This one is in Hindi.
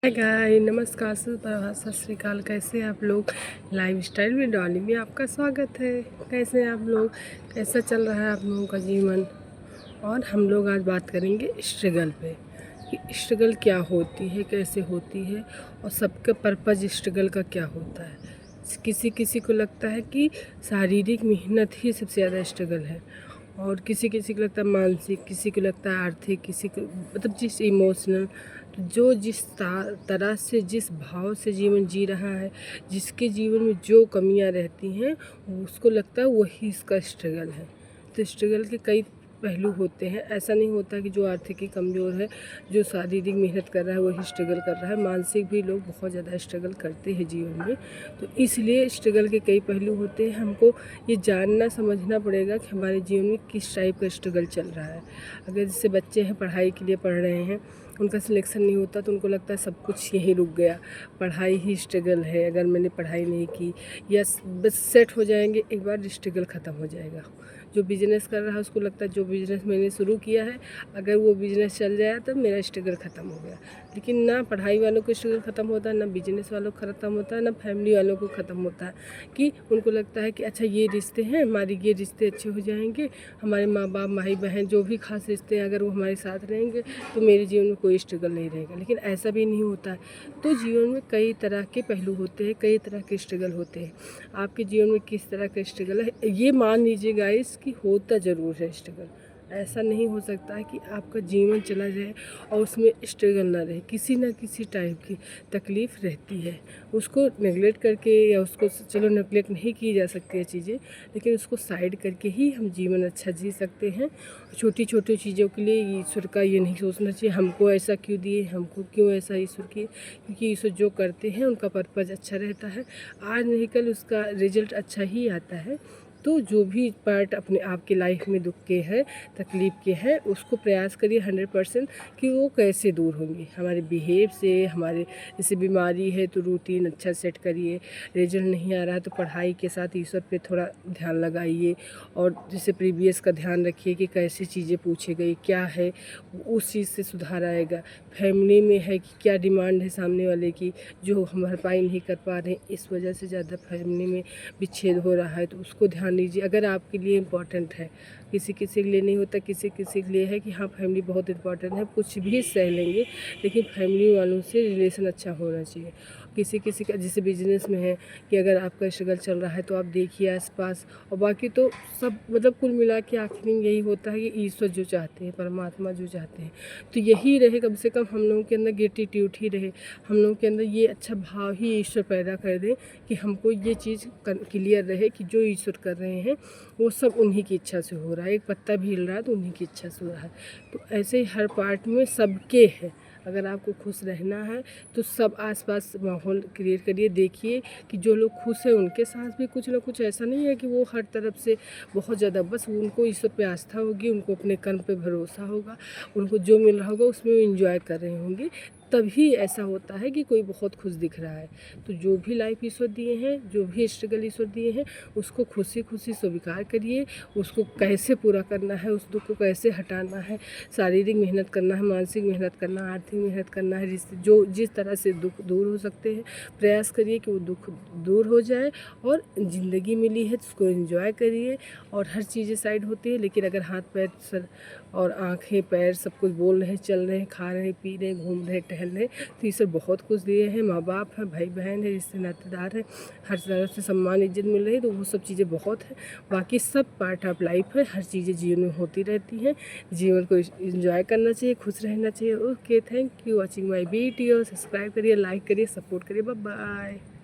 हाय गाय, नमस्कार, सुप्रभात, सत श्री अकाल। कैसे हैं आप लोग। लाइफ स्टाइल में डॉली में आपका स्वागत है। कैसे हैं आप लोग, कैसा चल रहा है आप लोगों का जीवन। और हम लोग आज बात करेंगे स्ट्रगल पे कि स्ट्रगल क्या होती है, कैसे होती है और सबका पर्पज़ स्ट्रगल का क्या होता है। किसी किसी को लगता है कि शारीरिक मेहनत ही सबसे ज़्यादा स्ट्रगल है, और किसी किसी को लगता है मानसिक, किसी को लगता है आर्थिक, किसी को मतलब जिस इमोशनल, तो जो जिस तरह से जिस भाव से जीवन जी रहा है, जिसके जीवन में जो कमियां रहती हैं उसको लगता है वही इसका स्ट्रगल है। तो स्ट्रगल के कई पहलू होते हैं। ऐसा नहीं होता कि जो आर्थिक कमज़ोर है, जो शारीरिक मेहनत कर रहा है वही स्ट्रगल कर रहा है। मानसिक भी लोग बहुत ज़्यादा स्ट्रगल करते हैं जीवन में। तो इसलिए स्ट्रगल के कई पहलू होते हैं। हमको ये जानना समझना पड़ेगा कि हमारे जीवन में किस टाइप का स्ट्रगल चल रहा है। अगर जैसे बच्चे हैं, पढ़ाई के लिए पढ़ रहे हैं, उनका सिलेक्शन नहीं होता तो उनको लगता है सब कुछ यहीं रुक गया, पढ़ाई ही स्ट्रगल है, अगर मैंने पढ़ाई नहीं की या बस सेट हो जाएंगे एक बार स्ट्रगल ख़त्म हो जाएगा। जो बिज़नेस कर रहा है उसको लगता है जो बिज़नेस मैंने शुरू किया है अगर वो बिज़नेस चल जाए तो मेरा स्ट्रगल ख़त्म हो गया। लेकिन ना पढ़ाई वालों को स्ट्रगल ख़त्म होता है, ना बिज़नेस वालों को ख़त्म होता है, ना फैमिली वालों को ख़त्म होता है। कि उनको लगता है कि अच्छा ये रिश्ते हैं हमारे, ये रिश्ते अच्छे हो जाएंगे, हमारे माँ बाप, भाई बहन, जो भी खास रिश्ते हैं अगर वो हमारे साथ रहेंगे तो मेरे जीवन में कोई स्ट्रगल नहीं रहेगा। लेकिन ऐसा भी नहीं होता है। तो जीवन में कई तरह के पहलू होते हैं, कई तरह के स्ट्रगल होते हैं। आपके जीवन में किस तरह का स्ट्रगल है ये मान लीजिए गाइस कि होता ज़रूर है स्ट्रगल। ऐसा नहीं हो सकता है कि आपका जीवन चला जाए और उसमें स्ट्रगल ना रहे। किसी ना किसी टाइप की तकलीफ़ रहती है, उसको नेगलेक्ट करके या उसको चलो नेगलेक्ट नहीं की जा सकती है चीज़ें, लेकिन उसको साइड करके ही हम जीवन अच्छा जी सकते हैं। छोटी छोटी चीज़ों के लिए ईश्वर का ये नहीं सोचना चाहिए हमको ऐसा क्यों दिए, हमको क्यों ऐसा ईश्वर किए, क्योंकि ईश्वर जो करते हैं उनका पर्पज़ अच्छा रहता है। आज नहीं कल उसका रिजल्ट अच्छा ही आता है। तो जो भी पार्ट अपने आप की लाइफ में दुख के हैं, तकलीफ़ के हैं, उसको प्रयास करिए 100% कि वो कैसे दूर होंगे हमारे बिहेव से। हमारे जैसे बीमारी है तो रूटीन अच्छा सेट करिए, रिजल्ट नहीं आ रहा है तो पढ़ाई के साथ ईश्वर पे थोड़ा ध्यान लगाइए, और जैसे प्रीवियस का ध्यान रखिए कि कैसी चीज़ें पूछी गई, क्या है, उस चीज़ से सुधार आएगा। फैमिली में है कि क्या डिमांड है सामने वाले की जो हम भरपाई नहीं कर पा रहे हैं, इस वजह से ज़्यादा फैमिली में विच्छेद हो रहा है, तो उसको ध्यान दीजिए अगर आपके लिए इम्पॉर्टेंट है। किसी किसी के लिए नहीं होता, किसी किसी के लिए है कि हाँ फैमिली बहुत इम्पॉर्टेंट है, कुछ भी सह लेंगे लेकिन फैमिली वालों से रिलेशन अच्छा होना चाहिए। किसी किसी का जैसे बिजनेस में है कि अगर आपका स्ट्रगल चल रहा है तो आप देखिए आसपास, और बाकी तो सब मतलब कुल मिला के आखिर में यही होता है कि ईश्वर जो चाहते हैं, परमात्मा जो चाहते हैं, तो यही रहे। कम से कम हम लोगों के अंदर ग्रेटिट्यूड ही रहे, हम लोगों के अंदर ये अच्छा भाव ही ईश्वर पैदा कर दे कि हमको ये चीज़ क्लियर रहे कि जो ईश्वर कर रहे हैं वो सब उन्हीं की इच्छा से हो रहा है। एक पत्ता भी हिल रहा है तो उन्हीं की इच्छा से हो रहा है। तो ऐसे ही हर पार्ट में सबके है। अगर आपको खुश रहना है तो सब आसपास माहौल क्रिएट करिए। देखिए कि जो लोग खुश हैं उनके साथ भी कुछ ना कुछ ऐसा नहीं है कि वो हर तरफ से बहुत ज़्यादा, बस उनको ईश्वर पे आस्था होगी, उनको अपने कर्म पे भरोसा होगा, उनको जो मिल रहा होगा उसमें वो इंजॉय कर रहे होंगे, तभी ऐसा होता है कि कोई बहुत खुश दिख रहा है। तो जो भी लाइफ ईश्वर दिए हैं, जो भी स्ट्रगल ईश्वर दिए हैं, उसको खुशी खुशी स्वीकार करिए। उसको कैसे पूरा करना है, उस दुख को कैसे हटाना है, शारीरिक मेहनत करना है, मानसिक मेहनत करना है, आर्थिक मेहनत करना है, रिश्ते जो जिस तरह से दुख दूर हो सकते हैं प्रयास करिए कि वो दुख दूर हो जाए। और ज़िंदगी मिली है तो उसको एंजॉय करिए। और हर चीज़ें साइड होती है, लेकिन अगर हाथ पैर सर और आँखें पैर सब कुछ बोल रहे हैं, चल रहे हैं, खा रहे हैं, पी रहे हैं, घूम रहे हैं, टहल रहे हैं, तो ईश्वर बहुत कुछ दिए हैं। माँ बाप हैं, भाई बहन है, रिश्ते नातेदार हैं, हर तरह से सम्मान इज्जत मिल रही है, तो वो सब चीज़ें बहुत है। बाकी सब पार्ट ऑफ लाइफ है, हर चीज़ें जीवन में होती रहती हैं। जीवन को एंजॉय करना चाहिए, खुश रहना चाहिए। Okay, thank you watching my video. Subscribe करिए, लाइक करिए, सपोर्ट करिए। Bye bye.